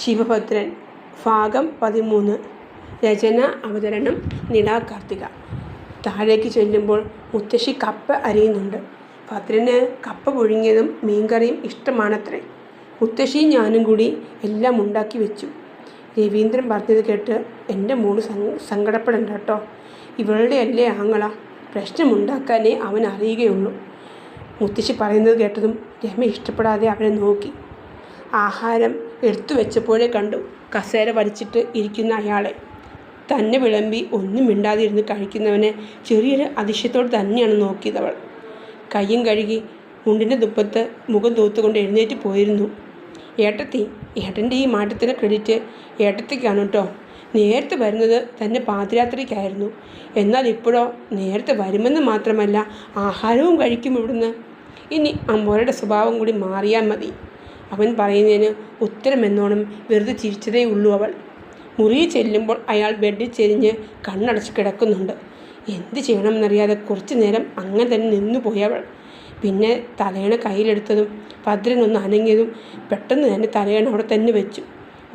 ശിവഭദ്രൻ ഭാഗം 13. രചന അവതരണം നിള കാർത്തിക. താഴേക്ക് ചെല്ലുമ്പോൾ മുത്തശ്ശി കപ്പ അരിയുന്നുണ്ട്. ഭദ്രന് കപ്പ പുഴുങ്ങിയതും മീൻകറിയും ഇഷ്ടമാണത്രേ. മുത്തശ്ശിയും ഞാനും കൂടി എല്ലാം ഉണ്ടാക്കി വെച്ചു. രവീന്ദ്രൻ പറഞ്ഞത് കേട്ട് എൻ്റെ മോള് സങ്കടപ്പെടണ്ട കേട്ടോ. ഇവളുടെ അല്ലേ ആങ്ങള, പ്രശ്നമുണ്ടാക്കാനേ അവൻ അറിയുകയുള്ളൂ. മുത്തശ്ശി പറയുന്നത് കേട്ടതും രമ ഇഷ്ടപ്പെടാതെ അവനെ നോക്കി. ആഹാരം എടുത്തു വെച്ചപ്പോഴേ കണ്ടു കസേര വലിച്ചിട്ട് ഇരിക്കുന്ന അയാളെ. തന്നെ വിളമ്പി ഒന്നും മിണ്ടാതിരുന്ന് കഴിക്കുന്നവനെ ചെറിയൊരു അതിശയത്തോടെ തന്നെയാണ് നോക്കിയതവൾ. കയ്യും കഴുകി മുണ്ടിൻ്റെ തുപ്പത്ത് മുഖം തൂത്തുകൊണ്ട് എഴുന്നേറ്റ് പോയിരുന്നു. ഏട്ടത്തി, ഏട്ടൻ്റെ ഈ മാറ്റത്തിന് ക്രെഡിറ്റ് ഏട്ടത്തിക്കാണ് കേട്ടോ. നേരത്തെ വരുന്നത് തന്നെ പാതിരാത്രിക്കായിരുന്നു. എന്നാൽ ഇപ്പോഴോ നേരത്തെ വരുമെന്ന് മാത്രമല്ല, ആഹാരവും കഴിക്കും ഇവിടുന്ന്. ഇനി അമ്മോരുടെ സ്വഭാവം കൂടി മാറിയാൽ മതി. അവൻ പറയുന്നതിന് ഉത്തരമെന്നോണം വെറുതെ ചിരിച്ചതേ ഉള്ളൂ അവൾ. മുറിയിൽ ചെല്ലുമ്പോൾ അയാൾ ബെഡിൽ ചെരിഞ്ഞ് കണ്ണടച്ച് കിടക്കുന്നുണ്ട്. എന്ത് ചെയ്യണമെന്നറിയാതെ കുറച്ചു നേരം അങ്ങനെ തന്നെ നിന്നുപോയവൾ. പിന്നെ തലയണ കയ്യിലെടുത്തതും ഭദ്രനൊന്ന് അനങ്ങിയതും പെട്ടെന്ന് തന്നെ തലയണ അവിടെ തന്നെ വെച്ചു.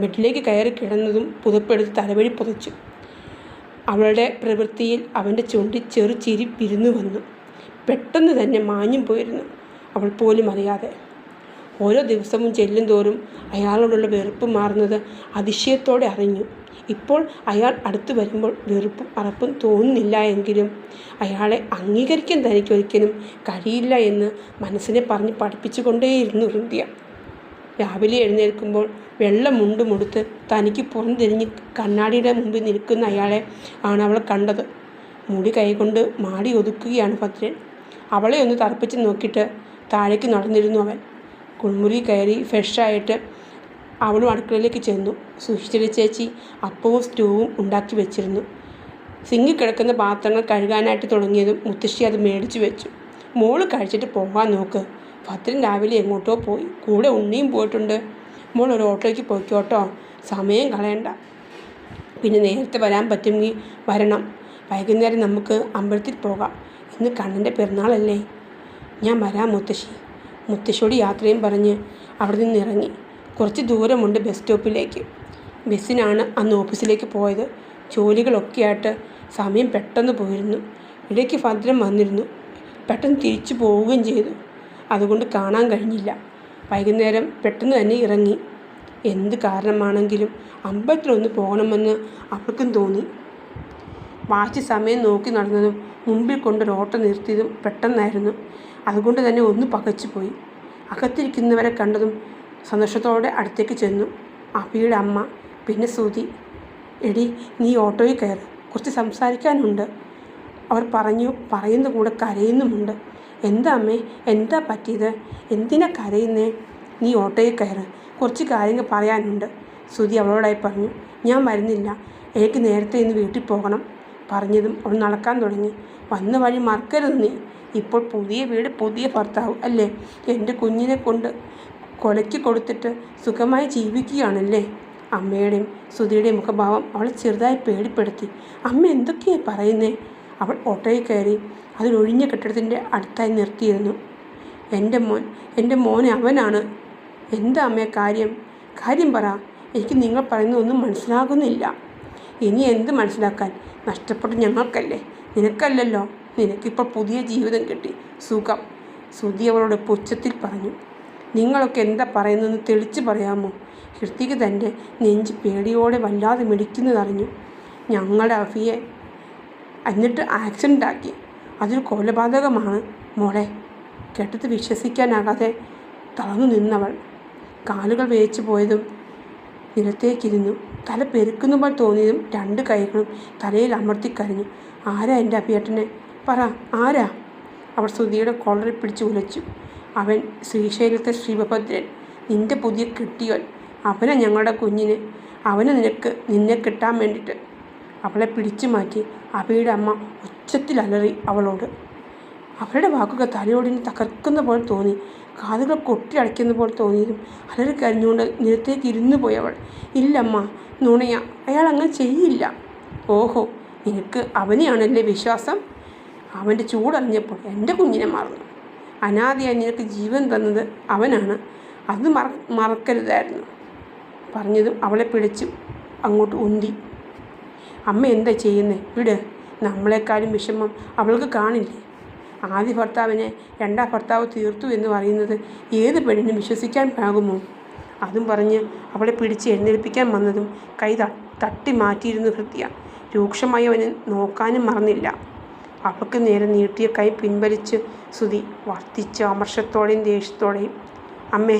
ബെഡിലേക്ക് കയറി കിടന്നതും പുതപ്പെടുത്ത് തലവഴി പുതച്ചു. അവളുടെ പ്രവൃത്തിയിൽ അവൻ്റെ ചുണ്ടിൽ ചെറു ചിരി പിരിഞ്ഞു വന്നു. പെട്ടെന്ന് തന്നെ മാഞ്ഞും പോയിരുന്നു, അവൾ പോലും അറിയാതെ. ഓരോ ദിവസവും ചെല്ലും തോറും അയാളോടുള്ള വെറുപ്പ് മാറുന്നത് അതിശയത്തോടെ അറിഞ്ഞു. ഇപ്പോൾ അയാൾ അടുത്ത് വരുമ്പോൾ വെറുപ്പും അറപ്പും തോന്നുന്നില്ല എങ്കിലും അയാളെ അംഗീകരിക്കാൻ തനിക്ക് ഒരിക്കലും കഴിയില്ല എന്ന് മനസ്സിനെ പറഞ്ഞ് പഠിപ്പിച്ചുകൊണ്ടേയിരുന്നു ഹൃദയ. രാവിലെ എഴുന്നേൽക്കുമ്പോൾ വെള്ള മുണ്ടുമുടുത്ത് തനിക്ക് പുറംതിരിഞ്ഞ് കണ്ണാടിയുടെ മുമ്പിൽ നിൽക്കുന്ന അയാളെ ആണ് അവൾ കണ്ടത്. മുടി കൈകൊണ്ട് മാടി ഒതുക്കുകയാണ് ഭദ്രൻ. അവളെ ഒന്ന് തറപ്പിച്ച് നോക്കിയിട്ട് താഴേക്ക് നടന്നിരുന്നു അവൻ. കുൾമുറി കയറി ഫ്രഷായിട്ട് അവളും അടുക്കളയിലേക്ക് ചെന്നു. സുശീല ചേച്ചി അപ്പവും സ്റ്റൂവും ഉണ്ടാക്കി വെച്ചിരുന്നു. സിങ്കിൽ കിടക്കുന്ന പാത്രങ്ങൾ കഴുകാനായിട്ട് തുടങ്ങിയതും മുത്തശ്ശി അത് മേടിച്ചു വെച്ചു. മോള് കഴിച്ചിട്ട് പോകാൻ നോക്ക്. ഭദ്രൻ രാവിലെ എങ്ങോട്ടോ പോയി, കൂടെ ഉണ്ണിയും പോയിട്ടുണ്ട്. മോൾ ഒരു ഓട്ടോയ്ക്ക് പോയിക്കോട്ടോ, സമയം കളയണ്ട. പിന്നെ നേരത്തെ വരാൻ പറ്റുമെങ്കിൽ വരണം. വൈകുന്നേരം നമുക്ക് അമ്പലത്തിൽ പോകാം. ഇന്ന് കണ്ണൻ്റെ പിറന്നാളല്ലേ. ഞാൻ വരാം മുത്തശ്ശി. മുത്തശ്ശിയോട് യാത്രയും പറഞ്ഞ് അവിടെ നിന്ന് ഇറങ്ങി. കുറച്ച് ദൂരമുണ്ട് ബസ് സ്റ്റോപ്പിലേക്ക്. ബസ്സിനാണ് അന്ന് ഓഫീസിലേക്ക് പോയത്. ജോലികളൊക്കെയായിട്ട് സമയം പെട്ടെന്ന് പോയിരുന്നു. ഇടയ്ക്ക് ഭദ്രൻ വന്നിരുന്നു. പെട്ടെന്ന് തിരിച്ചു പോവുകയും ചെയ്തു. അതുകൊണ്ട് കാണാൻ കഴിഞ്ഞില്ല. വൈകുന്നേരം പെട്ടെന്ന് തന്നെ ഇറങ്ങി. എന്ത് കാരണമാണെങ്കിലും അമ്പലത്തിലൊന്ന് പോകണമെന്ന് അവൾക്കും തോന്നി. വാച്ച് സമയം നോക്കി നടന്നതും മുമ്പിൽ കൊണ്ടൊരു ഓട്ടോ നിർത്തിയതും പെട്ടെന്നായിരുന്നു. അതുകൊണ്ട് തന്നെ ഒന്ന് പകച്ചുപോയി. അകത്തിരിക്കുന്നവരെ കണ്ടതും സന്തോഷത്തോടെ അടുത്തേക്ക് ചെന്നു. അഭിയുടെ അമ്മ, പിന്നെ സുധി. എടി, നീ ഓട്ടോയിൽ കയറ്, കുറച്ച് സംസാരിക്കാനുണ്ട്. അവർ പറയുന്ന കൂടെ കരയുന്നുമുണ്ട്. എന്താ അമ്മേ, എന്താ പറ്റിയത്? എന്തിനാ കരയുന്നേ? നീ ഓട്ടോയിൽ കയറ്, കുറച്ച് കാര്യങ്ങൾ പറയാനുണ്ട്. സുധി അവളോടായി പറഞ്ഞു. ഞാൻ വരുന്നില്ല, എനിക്ക് നേരത്തെ ഇന്ന് വീട്ടിൽ പോകണം. പറഞ്ഞതും അവൾ നടക്കാൻ തുടങ്ങി. വന്ന വഴി മറക്കരുത് നീ. ഇപ്പോൾ പുതിയ വീട്, പുതിയ ഭർത്താവ് അല്ലേ? എൻ്റെ കുഞ്ഞിനെ കൊണ്ട് കൊലയ്ക്ക് കൊടുത്തിട്ട് സുഖമായി ജീവിക്കുകയാണല്ലേ? അമ്മയുടെയും സുധിയുടെയും മുഖഭാവം അവളെ ചെറുതായി പേടിപ്പെടുത്തി. അമ്മ എന്തൊക്കെയാണ് പറയുന്നേ? അവൾ ഓട്ടോയിൽ കയറി അതിലൊഴിഞ്ഞ കെട്ടിടത്തിൻ്റെ അടുത്തായി നിർത്തിയിരുന്നു. എൻ്റെ മോനെ അവനാണ്. എന്താ അമ്മേ കാര്യം പറ. എനിക്ക് നിങ്ങൾ പറയുന്നതൊന്നും മനസ്സിലാകുന്നില്ല. ഇനി എന്ത് മനസ്സിലാക്കാൻ? നഷ്ടപ്പെട്ട ഞങ്ങൾക്കല്ലേ, നിനക്കല്ലല്ലോ. നിനക്കിപ്പോൾ പുതിയ ജീവിതം കിട്ടി, സുഖം. സുധി അവളോട് പുച്ഛത്തിൽ പറഞ്ഞു. നിങ്ങളൊക്കെ എന്താ പറയുന്നതെന്ന് തെളിച്ച് പറയാമോ? ഹൃത്തിക തൻ്റെ നെഞ്ച് പേടിയോടെ വല്ലാതെ മിടിക്കുന്നതറിഞ്ഞു. ഞങ്ങളുടെ അഫിയെ എന്നിട്ട് ആക്സിഡൻ്റ് ആക്കി. അതൊരു കൊലപാതകമാണ് മോളെ. കേട്ടത് വിശ്വസിക്കാനാകാതെ തളർന്നു നിന്നവൾ. കാലുകൾ വേച്ചു പോയതും നിലത്തേക്കിരുന്നു. തല പെരുക്കുന്ന പോലെ തോന്നിയതും രണ്ട് കൈകളും തലയിൽ അമർത്തിക്കരഞ്ഞു. ആരാ എൻ്റെ അഭിയേട്ടനെ? പറ, ആരാ? അവൾ സുധിയുടെ കോളറിൽ പിടിച്ച് ഉലച്ചു. അവൻ ശ്രീശൈലത്തെ ശിവഭദ്രൻ, നിൻ്റെ പുതിയ കെട്ടിയോൻ. അവനെ ഞങ്ങളുടെ കുഞ്ഞിന്, അവനെ നിന്നെ കിട്ടാൻ വേണ്ടിയിട്ട്. അവളെ പിടിച്ചു മാറ്റി അഭിയുടെ അമ്മ ഉച്ചത്തിൽ അലറി അവളോട്. അവളുടെ വാക്കുകൾ തലയോടിന് തകർക്കുന്ന പോലെ തോന്നി. കാതുകൾ കൊട്ടി അടയ്ക്കുന്ന പോലെ തോന്നിയതും അലറിക്കരഞ്ഞുകൊണ്ട് നിലത്തേക്ക് ഇരുന്നു പോയവൾ. ഇല്ലമ്മ, നുണയാ, അയാൾ അങ്ങനെ ചെയ്യില്ല. ഓഹോ, നിനക്ക് അവനെയാണല്ലേ വിശ്വാസം? അവൻ്റെ ചൂടറിഞ്ഞപ്പോൾ എൻ്റെ കുഞ്ഞിനെ മറന്നു. അനാദിയായി നിനക്ക് ജീവൻ തന്നത് അവനാണ്. അത് മറക്കരുതായിരുന്നു. പറഞ്ഞതും അവളെ പിടിച്ച് അങ്ങോട്ട് ഉന്തി. അമ്മ എന്താ ചെയ്യുന്നത്? വിട്. നമ്മളെക്കാളും വിഷമം അവൾക്ക് കാണില്ലേ? ആദ്യ ഭർത്താവിനെ രണ്ടാം ഭർത്താവ് തീർത്തു എന്ന് പറയുന്നത് ഏത് പെണ്ണിനും വിശ്വസിക്കാനാകുമോ? അതും പറഞ്ഞ് അവളെ പിടിച്ച് എഴുന്നേൽപ്പിക്കാൻ വന്നതും കൈ തട്ടി മാറ്റിയിരുന്നു ഹൃദയ. രൂക്ഷമായി അവന് നോക്കാനും മറന്നില്ല. അവൾക്ക് നേരെ നീട്ടിയ കൈ പിൻവലിച്ച് ശ്രുതി വർദ്ധിച്ച അമർഷത്തോടെയും ദേഷ്യത്തോടെയും. അമ്മേ,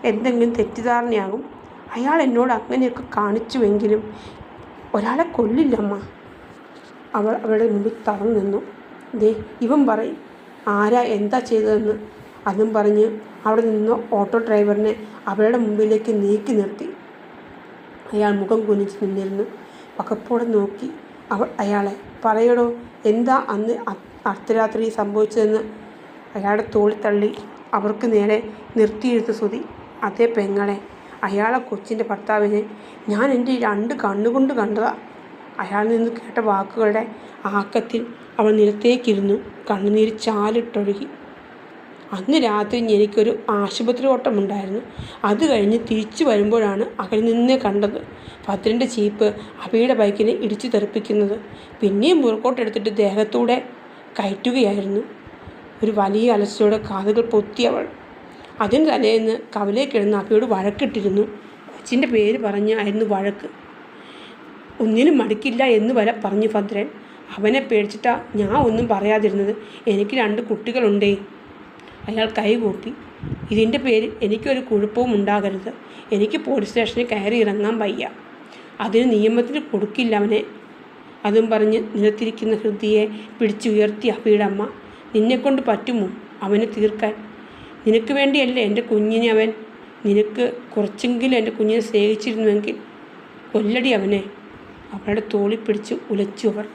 എന്തെങ്കിലും തെറ്റിദ്ധാരണയാകും. അയാൾ എന്നോട് അങ്ങനെയൊക്കെ കാണിച്ചുവെങ്കിലും ഒരാളെ കൊല്ലില്ലമ്മ. അവൾ അവളുടെ മുമ്പിൽ തറന്നു നിന്നു. ദേ, ഇവൻ പറയും ആരാ എന്താ ചെയ്തതെന്ന്. അതും പറഞ്ഞ് അവിടെ നിന്ന് ഓട്ടോ ഡ്രൈവറിനെ അവളുടെ മുമ്പിലേക്ക് നീക്കി നിർത്തി. അയാൾ മുഖം കുനിച്ച് നിന്നിരുന്നു. പകപ്പോടെ നോക്കി അവൾ അയാളെ. പറയടോ, എന്താ അന്ന് അർദ്ധരാത്രി സംഭവിച്ചതെന്ന്. അയാളുടെ തോളിൽ തള്ളി അവർക്ക് നേരെ നിർത്തിയെടുത്ത് ശ്രുതി. അതേ പെങ്ങളെ, അയാളെ കൊച്ചിൻ്റെ ഭർത്താവിനെ ഞാൻ എൻ്റെ 2 കണ്ണുകൊണ്ട് കണ്ടതാ. അയാളിൽ നിന്ന് കേട്ട വാക്കുകളുടെ ആക്കത്തിൽ അവൾ നിലത്തേക്കിരുന്നു. കണ്ണുനീര് ചാലിട്ടൊഴുകി. അന്ന് രാത്രി എനിക്കൊരു ആശുപത്രി ഓട്ടമുണ്ടായിരുന്നു. അത് കഴിഞ്ഞ് തിരിച്ചു വരുമ്പോഴാണ് അകലിൽ നിന്നേ കണ്ടത് ഭദ്രൻ്റെ ജീപ്പ് അബിയുടെ ബൈക്കിനെ ഇടിച്ചു തെറിപ്പിക്കുന്നത്. പിന്നെയും പുറകോട്ടെടുത്തിട്ട് ദേഹത്തൂടെ കയറ്റുകയായിരുന്നു. ഒരു വലിയ അലർച്ചയോടെ കാതുകൾ പൊത്തി അവൾ. അതിന് തലേന്ന് കവലേക്കിടന്ന് അബിയോട് വഴക്കിട്ടിരുന്നു. കൊച്ചിൻ്റെ പേര് പറഞ്ഞായിരുന്നു വഴക്ക്. ഒന്നിനും മടുക്കില്ല എന്ന് വരെ പറഞ്ഞു ഭദ്രൻ. അവനെ പേടിച്ചിട്ടാ ഞാൻ ഒന്നും പറയാതിരുന്നത്. എനിക്ക് 2 കുട്ടികളുണ്ടേ. അയാൾ കൈകൂപ്പി. ഇതിൻ്റെ പേരിൽ എനിക്കൊരു കുഴപ്പവും ഉണ്ടാകരുത്. എനിക്ക് പോലീസ് സ്റ്റേഷനിൽ കയറി ഇറങ്ങാൻ വയ്യ. അതിന് നിയമത്തിന് കൊടുക്കില്ല അവനെ. അതും പറഞ്ഞ് നിലത്തിരിക്കുന്ന ഹൃദയെ പിടിച്ചുയർത്തി അബിയുടെ അമ്മ. നിന്നെക്കൊണ്ട് പറ്റുമോ അവനെ തീർക്കാൻ? നിനക്ക് വേണ്ടിയല്ലേ എൻ്റെ കുഞ്ഞിനെ അവൻ. നിനക്ക് കുറച്ചെങ്കിലും എൻ്റെ കുഞ്ഞിനെ സ്നേഹിച്ചിരുന്നുവെങ്കിൽ കൊല്ലടി അവനെ. അവളുടെ തോളി പിടിച്ച് ഉലച്ചു അവർ.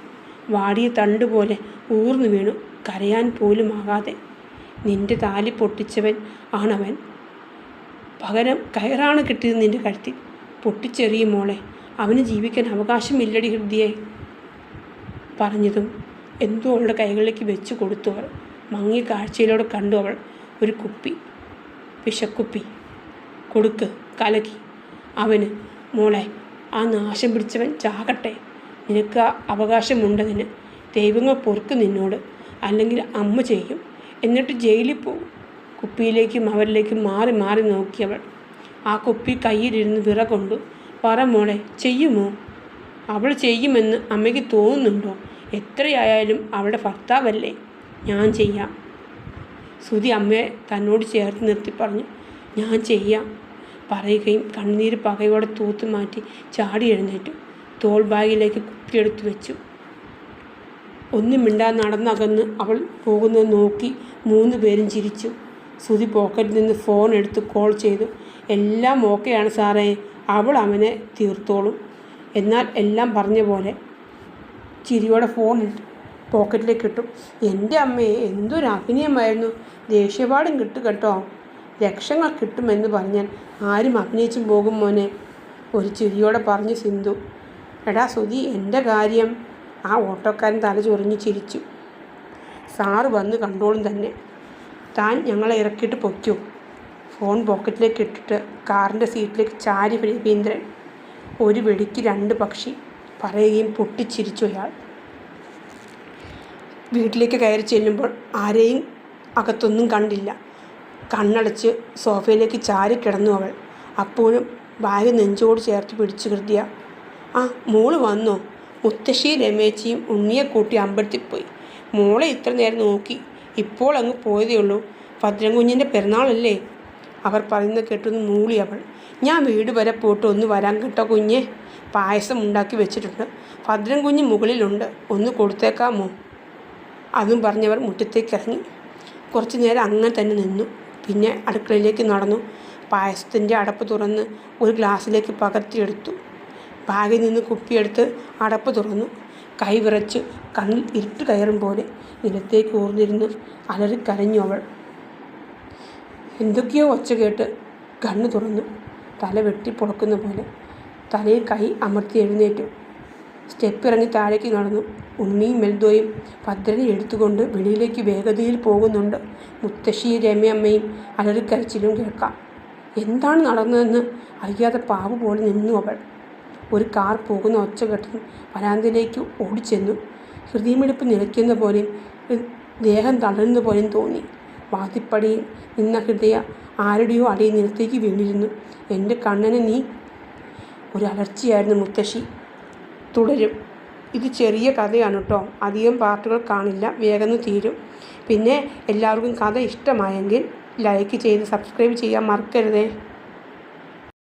വാടിയ തണ്ട് പോലെ ഊർന്നു വീണു, കരയാൻ പോലും ആകാതെ. നിന്റെ താലി പൊട്ടിച്ചവൻ ആണവൻ. പകരം കയറാണ് കിട്ടിയത് നിന്റെ കഴുത്തിൽ. പൊട്ടിച്ചെറിയും മോളെ. അവന് ജീവിക്കാൻ അവകാശമില്ലടി ഹൃദയെ. പറഞ്ഞതും എന്തോ അവളുടെ കൈകളിലേക്ക് വെച്ച് കൊടുത്തു അവർ. മങ്ങിയ കാഴ്ചയിലൂടെ കണ്ടു അവൾ ഒരു കുപ്പി, വിഷക്കുപ്പി. കൊടുക്ക്, കലക്കി അവന്. മോളെ, ആ നാശം പിടിച്ചവൻ ചാകട്ടെ. നിനക്ക് ആ അവകാശമുണ്ടതിന്. ദൈവങ്ങൾ പൊറുക്കും നിന്നോട്. അല്ലെങ്കിൽ അമ്മ ചെയ്യും. എന്നിട്ട് ജയിലിൽ പോകും. കുപ്പിയിലേക്കും അവരിലേക്കും മാറി മാറി നോക്കിയവൾ. ആ കുപ്പി കയ്യിലിരുന്ന് വിറകൊണ്ടു. പറ മോളെ, ചെയ്യുമോ? അവൾ ചെയ്യുമെന്ന് അമ്മയ്ക്ക് തോന്നുന്നുണ്ടോ? എത്രയായാലും അവളുടെ ഭർത്താവല്ലേ. ഞാൻ ചെയ്യാം. ശ്രുതി അമ്മയെ തന്നോട് ചേർത്ത് നിർത്തി പറഞ്ഞു. ഞാൻ ചെയ്യാം പറയുകയും കണ്ണുനീര് പകയോടെ തൂത്ത് മാറ്റി ചാടി എഴുന്നേറ്റു. തോൾ ബാഗിലേക്ക് കുപ്പിയെടുത്ത് വെച്ചു. ഒന്നും മിണ്ടാതെ നടന്നകന്ന് അവൾ പോകുന്നത് നോക്കി 3 പേരും ചിരിച്ചു. ശ്രുതി പോക്കറ്റിൽ നിന്ന് ഫോൺ എടുത്ത് കോൾ ചെയ്തു. എല്ലാം ഓക്കെയാണ് സാറേ, അവൾ അവനെ തീർത്തോളും. എന്നാൽ എല്ലാം പറഞ്ഞ പോലെ ചിരിയോടെ ഫോൺ പോക്കറ്റിലേക്ക് ഇട്ടു. എൻ്റെ അമ്മയെ, എന്തൊരു അഭിനയമായിരുന്നു. ദേഷ്യപാടും കിട്ടും കേട്ടോ. ലക്ഷങ്ങൾ കിട്ടുമെന്ന് പറഞ്ഞാൽ ആരും അഭിനയിച്ചും പോകും മോനെ. ഒരു ചിരിയോടെ പറഞ്ഞു സിന്ധു. എടാ ശ്രുതി, എൻ്റെ കാര്യം. ആ ഓട്ടോക്കാരൻ തല ചൊറിഞ്ഞ് ചിരിച്ചു. സാറ് വന്ന് കണ്ടോളും തന്നെ. താൻ ഞങ്ങളെ ഇറക്കിയിട്ട് പൊയ്ക്കോ. ഫോൺ പോക്കറ്റിലേക്ക് ഇട്ടിട്ട് കാറിൻ്റെ സീറ്റിലേക്ക് ചാരി രവീന്ദ്രൻ. ഒരു വെടിക്ക് 2 പക്ഷി പറയുകയും പൊട്ടിച്ചിരിച്ചു അയാൾ. വീട്ടിലേക്ക് കയറി ചെല്ലുമ്പോൾ ആരെയും അകത്തൊന്നും കണ്ടില്ല. കണ്ണടച്ച് സോഫയിലേക്ക് ചാരി കിടന്നു അവൾ. അപ്പോഴും ബാഗ് നെഞ്ചോട് ചേർത്ത് പിടിച്ചു ഹൃദയ. ആ, മോള് വന്നോ? മുത്തശ്ശി രമേച്ചിയും ഉണ്ണിയെ കൂട്ടി അമ്പലത്തിൽ. മോളെ ഇത്ര നേരം നോക്കി, ഇപ്പോൾ അങ്ങ് പോയതേ ഉള്ളൂ. ഭദ്രൻ കുഞ്ഞിൻ്റെ പിറന്നാളല്ലേ? അവർ പറയുന്നത് കേട്ടൊന്ന് മൂളി അവൾ. ഞാൻ വീട് വരെ പോയിട്ട് ഒന്ന് വരാൻ കേട്ടോ കുഞ്ഞെ. പായസം ഉണ്ടാക്കി വെച്ചിട്ടുണ്ട്. ഭദ്രൻ കുഞ്ഞ് മുകളിലുണ്ട്, ഒന്ന് കൊടുത്തേക്കാമോ? അതും പറഞ്ഞവർ മുറ്റത്തേക്ക് ഇറങ്ങി. കുറച്ചു നേരം അങ്ങനെ തന്നെ നിന്നു. പിന്നെ അടുക്കളയിലേക്ക് നടന്നു. പായസത്തിൻ്റെ അടപ്പ് തുറന്ന് ഒരു ഗ്ലാസ്സിലേക്ക് പകർത്തിയെടുത്തു. ബാഗിൽ നിന്ന് കുപ്പിയെടുത്ത് അടപ്പ് തുറന്നു. കൈ വിറച്ച് കണ്ണിൽ ഇരുട്ട് കയറും പോലെ നിലത്തേക്ക് ഊർന്നിരുന്ന് അലറിക്കരഞ്ഞു അവൾ. എന്തൊക്കെയോ ഒച്ച കേട്ട് കണ്ണ് തുറന്നു. തല വെട്ടി പൊളക്കുന്ന പോലെ തലയിൽ കൈ അമർത്തി എഴുന്നേറ്റു. സ്റ്റെപ്പ് ഇറങ്ങി താഴേക്ക് നടന്നു. ഉണ്ണിയും മെൽദോയും ഭദ്രനെ എടുത്തുകൊണ്ട് വെളിയിലേക്ക് വേഗതയിൽ പോകുന്നുണ്ട്. മുത്തശ്ശി രമയമ്മയും അലറിക്കരച്ചിലും കേൾക്കാം. എന്താണ് നടന്നതെന്ന് അറിയാതെ പാവ പോലെ നിന്നു അവൾ. ഒരു കാർ പോകുന്ന ഒച്ച കേട്ടതും വരാന്തയിലേക്ക് ഓടിച്ചെന്നു. ഹൃദയമിടിപ്പ് നിലയ്ക്കുന്ന പോലെയും ദേഹം തളരുന്ന പോലെയും തോന്നി. വാതിൽപ്പടിയിൽ നിന്ന ഹൃദയ ആരുടെയോ അടിയിൽ നിലത്തേക്ക് വീണിരുന്നു. എൻ്റെ കണ്ണന് നീ. ഒരലർച്ചയായിരുന്നു മുത്തശ്ശി. തുടരും. ഇത് ചെറിയ കഥയാണ് കേട്ടോ, അധികം പാർട്ടുകൾ കാണില്ല, വേഗം തീരും. പിന്നെ എല്ലാവർക്കും കഥ ഇഷ്ടമായെങ്കിൽ ലൈക്ക് ചെയ്ത് സബ്സ്ക്രൈബ് ചെയ്യാൻ മറക്കരുതേ.